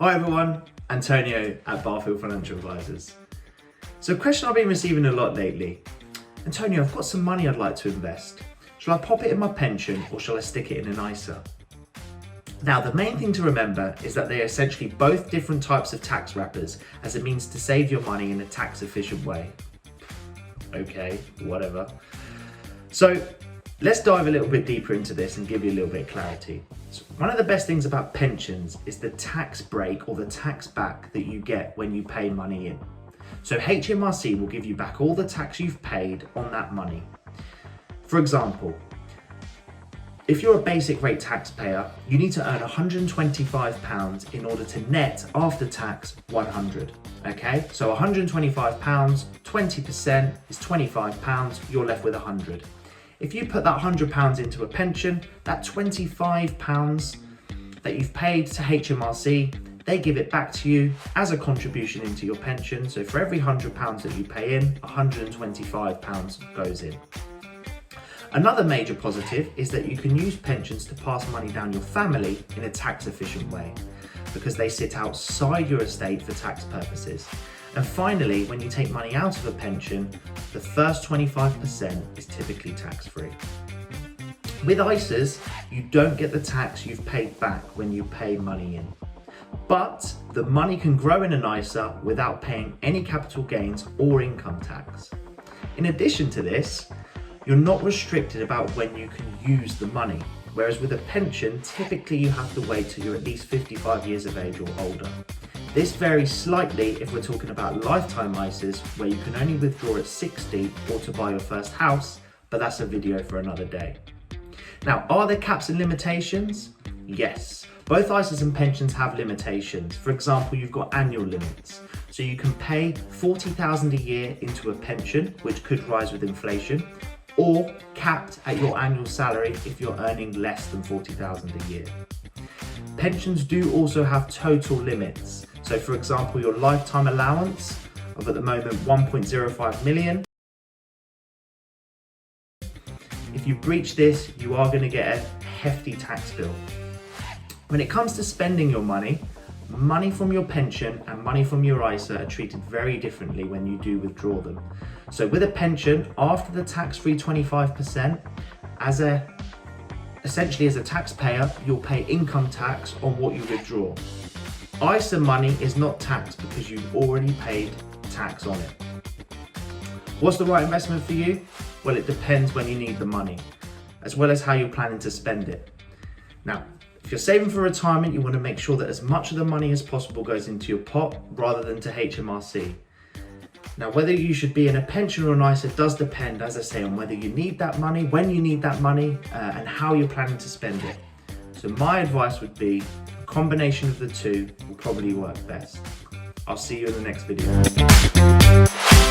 Hi everyone, Antonio at Barfield Financial Advisors. So a question I've been receiving a lot lately. Antonio, I've got some money I'd like to invest. Shall I pop it in my pension or shall I stick it in an ISA? Now the main thing to remember is that they are essentially both different types of tax wrappers, as it means to save your money in a tax efficient way. Okay, whatever. So let's dive a little bit deeper into this and give you a little bit of clarity. So one of the best things about pensions is the tax break or the tax back that you get when you pay money in. So HMRC will give you back all the tax you've paid on that money. For example, if you're a basic rate taxpayer, you need to earn £125 in order to net after tax 100. Okay, so £125, 20% is £25, you're left with 100. If you put that £100 into a pension, that £25 that you've paid to HMRC, they give it back to you as a contribution into your pension. So for every £100 that you pay in, £125 goes in. Another major positive is that you can use pensions to pass money down your family in a tax efficient way, because they sit outside your estate for tax purposes. And finally, when you take money out of a pension, the first 25% is typically tax-free. With ISAs, you don't get the tax you've paid back when you pay money in. But the money can grow in an ISA without paying any capital gains or income tax. In addition to this, you're not restricted about when you can use the money. Whereas with a pension, typically you have to wait till you're at least 55 years of age or older. This varies slightly if we're talking about lifetime ISAs, where you can only withdraw at 60 or to buy your first house, but that's a video for another day. Now, are there caps and limitations? Yes. Both ISAs and pensions have limitations. For example, you've got annual limits. So you can pay $40,000 a year into a pension, which could rise with inflation, or capped at your annual salary if you're earning less than $40,000 a year. Pensions do also have total limits. So for example, your lifetime allowance of at the moment 1.05 million. If you breach this, you are going to get a hefty tax bill. When it comes to spending your money, money from your pension and money from your ISA are treated very differently when you do withdraw them. So with a pension, after the tax-free 25%, essentially as a taxpayer, you'll pay income tax on what you withdraw. ISA money is not taxed because you've already paid tax on it. What's the right investment for you? Well, it depends when you need the money, as well as how you're planning to spend it. Now, if you're saving for retirement, you want to make sure that as much of the money as possible goes into your pot rather than to HMRC. Now, whether you should be in a pension or an ISA does depend, as I say, on whether you need that money, when you need that money, and how you're planning to spend it. So my advice would be a combination of the two will probably work best. I'll see you in the next video.